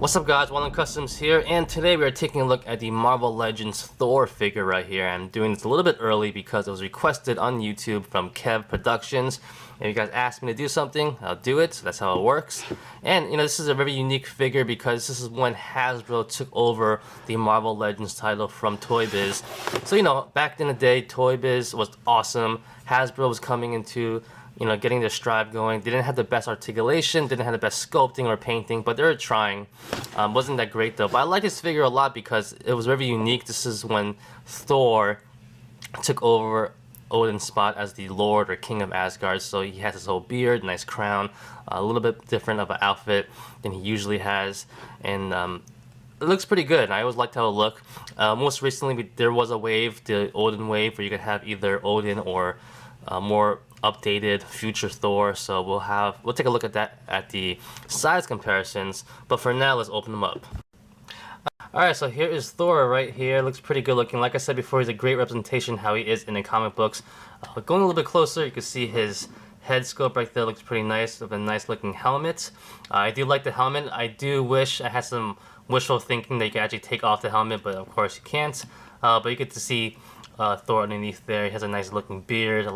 What's up guys, One Customs here, and today we are taking a look at the Marvel Legends Thor figure right here. I'm doing this a little bit early because it was requested on YouTube from Kev Productions. If you guys asked me to do something, I'll do it, so that's how it works. And you know, this is a very unique figure because this is when Hasbro took over the Marvel Legends title from Toy Biz. So you know, back in the day, Toy Biz was awesome. Hasbro was coming into getting their stride going. They didn't have the best articulation, didn't have the best sculpting or painting, but they were trying. Wasn't that great though. But I like this figure a lot because it was very unique. This is when Thor took over Odin's spot as the Lord or King of Asgard. So he has his whole beard, nice crown, a little bit different of an outfit than he usually has, and it looks pretty good. I always liked how it looked. Most recently, there was a wave, the Odin wave, where you could have either Odin or more updated future Thor. So we'll take a look at that at the size comparisons, but for now let's open them up. Alright, so here is Thor right here. Looks pretty good looking. Like I said before, he's a great representation how he is in the comic books. Going a little bit closer, you can see his head sculpt right there. Looks pretty nice with a nice looking helmet. I do like the helmet. I do wish I had some wishful thinking that you could actually take off the helmet, but of course you can't. But you get to see Thor underneath there. He has a nice looking beard,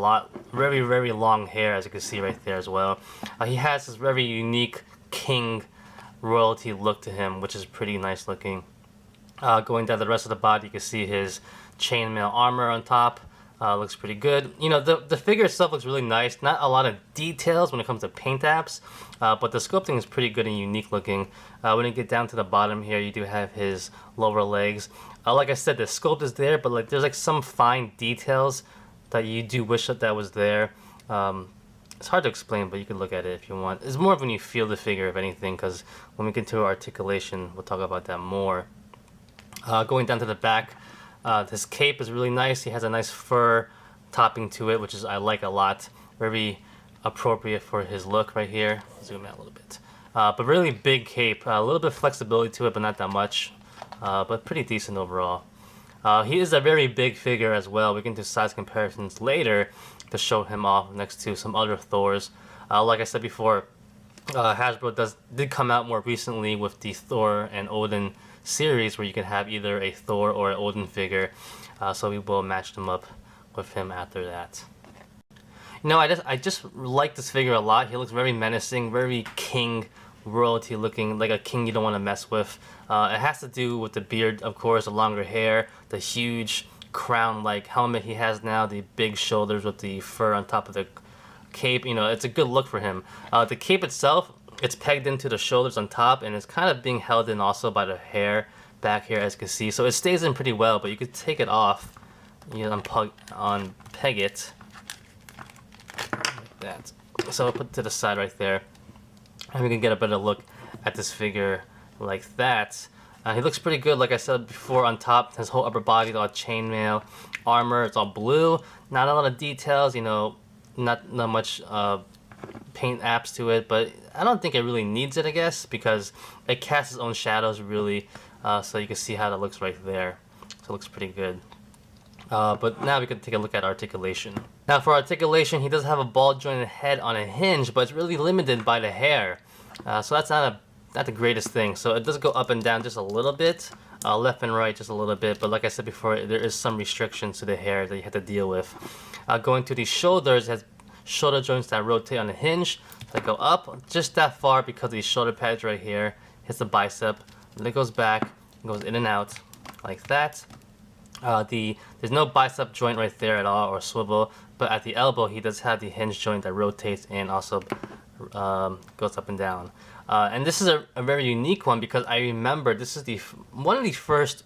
very long hair, as you can see right there as well. He has this very unique king royalty look to him, which is pretty nice looking. Going down the rest of the body, you can see his chainmail armor on top. Looks pretty good. You know, the figure itself looks really nice. Not a lot of details when it comes to paint apps, but the sculpting is pretty good and unique looking. When you get down to the bottom here, you do have his lower legs. Like I said, the sculpt is there, but like there's like some fine details that you do wish that was there. It's hard to explain, but you can look at it if you want. It's more of when you feel the figure, if anything, because when we get to articulation, we'll talk about that more. Going down to the back, his cape is really nice. He has a nice fur topping to it, which is I like a lot. Very appropriate for his look right here. Zoom out a little bit. But really big cape. A little bit of flexibility to it, but not that much. But pretty decent overall. He is a very big figure as well. We can do size comparisons later to show him off next to some other Thors. Like I said before, Hasbro did come out more recently with the Thor and Odin series where you can have either a Thor or an Odin figure. So we will match them up with him after that. You know, I just like this figure a lot. He looks very menacing, very king royalty looking, like a king you don't want to mess with. It has to do with the beard, of course, the longer hair, the huge crown-like helmet he has now, the big shoulders with the fur on top of the cape. You know, it's a good look for him. The cape itself, it's pegged into the shoulders on top, and it's kind of being held in also by the hair back here, as you can see. So it stays in pretty well, but you could take it off. You unpeg it like that. So I'll put it to the side right there, and we can get a better look at this figure like that. He looks pretty good, like I said before. On top, his whole upper body, all chainmail armor. It's all blue. Not a lot of details, you know, not much paint apps to it, but I don't think it really needs it, I guess, because it casts its own shadows really, so you can see how that looks right there. So it looks pretty good. But now we can take a look at articulation. Now for articulation, he does have a ball jointed head on a hinge, but it's really limited by the hair. So that's not the greatest thing. So it does go up and down just a little bit, left and right just a little bit, but like I said before, there is some restrictions to the hair that you have to deal with. Going to the shoulders, it has shoulder joints that rotate on the hinge that go up just that far because of these shoulder pads right here. Hits the bicep, and it goes back, goes in and out like that. There's no bicep joint right there at all, or swivel, but at the elbow he does have the hinge joint that rotates and also goes up and down. And this is a very unique one because I remember this is one of the first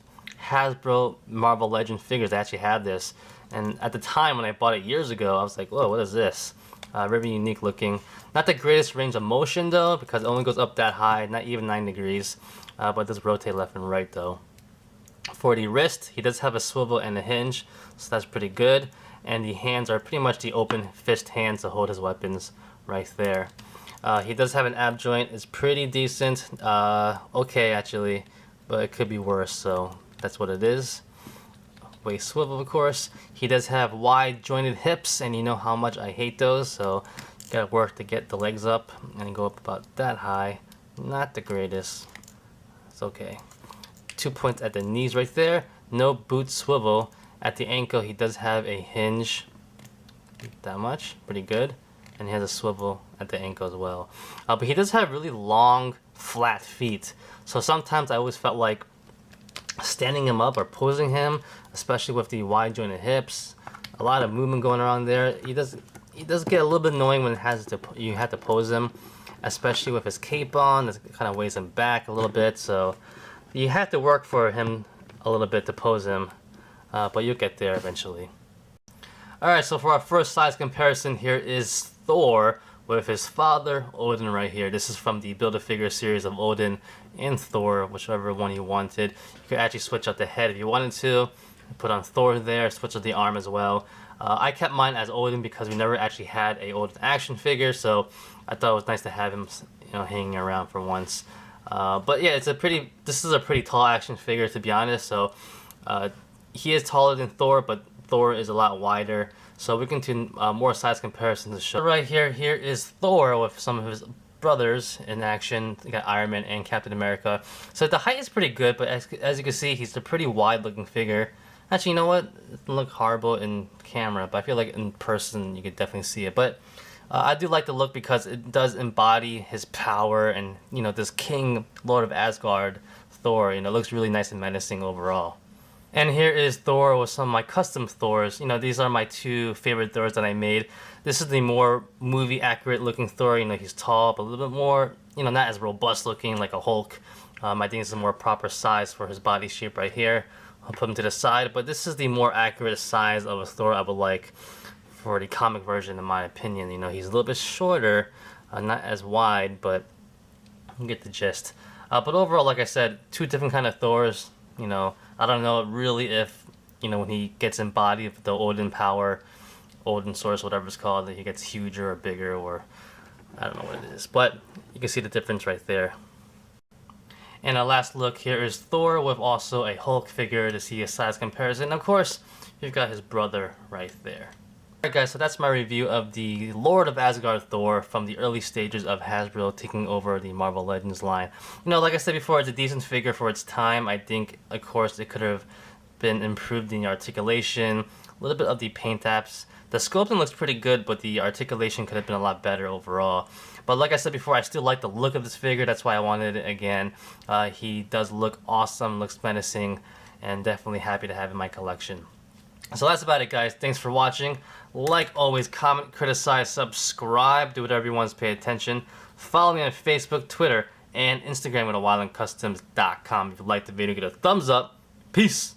Hasbro Marvel Legends figures that actually had this. And at the time when I bought it years ago, I was like, whoa, what is this? Very unique looking. Not the greatest range of motion though, because it only goes up that high, not even 9 degrees. But it does rotate left and right though. For the wrist, he does have a swivel and a hinge, so that's pretty good. And the hands are pretty much the open fist hands to hold his weapons right there. He does have an ab joint. It's pretty decent. Okay, actually, but it could be worse, so that's what it is. Waist swivel, of course. He does have wide jointed hips, and you know how much I hate those, so you gotta work to get the legs up and go up about that high. Not the greatest. It's okay. 2 points at the knees right there. No boot swivel. At the ankle, he does have a hinge. That much. Pretty good. And he has a swivel at the ankle as well. But he does have really long, flat feet. So sometimes I always felt like standing him up or posing him, especially with the wide jointed hips, a lot of movement going around there. He does get a little bit annoying when you have to pose him, especially with his cape on. It kind of weighs him back a little bit, so you have to work for him a little bit to pose him, but you'll get there eventually. Alright, so for our first size comparison, here is Thor with his father, Odin, right here. This is from the Build-A-Figure series of Odin and Thor, whichever one you wanted. You could actually switch out the head if you wanted to. Put on Thor there, switch out the arm as well. I kept mine as Odin because we never actually had a Odin action figure, so I thought it was nice to have him, hanging around for once. But yeah, this is a pretty tall action figure, to be honest. So he is taller than Thor, but Thor is a lot wider. So we can do more size comparisons to show. Right here is Thor with some of his brothers in action. You got Iron Man and Captain America. So the height is pretty good, but as you can see, he's a pretty wide-looking figure. Actually, you know what? It doesn't look horrible in camera, but I feel like in person you could definitely see it. But I do like the look because it does embody his power and, this King, Lord of Asgard, Thor. It looks really nice and menacing overall. And here is Thor with some of my custom Thors. These are my two favorite Thors that I made. This is the more movie accurate looking Thor. He's tall, but a little bit more, not as robust looking like a Hulk. I think it's a more proper size for his body shape right here. I'll put him to the side, but this is the more accurate size of a Thor I would like for the comic version, in my opinion. He's a little bit shorter, not as wide, but you get the gist. But overall, like I said, two different kind of Thors. I don't know really if, when he gets embodied with the Odin power, Odin source, whatever it's called, that he gets huger or bigger, or I don't know what it is. But you can see the difference right there. And our last look here is Thor with also a Hulk figure to see a size comparison. Of course, you've got his brother right there. Alright guys, so that's my review of the Lord of Asgard Thor from the early stages of Hasbro taking over the Marvel Legends line. Like I said before, it's a decent figure for its time. I think, of course, it could have been improved in the articulation, a little bit of the paint apps. The sculpting looks pretty good, but the articulation could have been a lot better overall. But like I said before, I still like the look of this figure. That's why I wanted it again. He does look awesome, looks menacing, and definitely happy to have in my collection. So that's about it, guys. Thanks for watching. Like always, comment, criticize, subscribe, do whatever you want to pay attention. Follow me on Facebook, Twitter, and Instagram at wildandcustoms.com. If you liked the video, give it a thumbs up. Peace!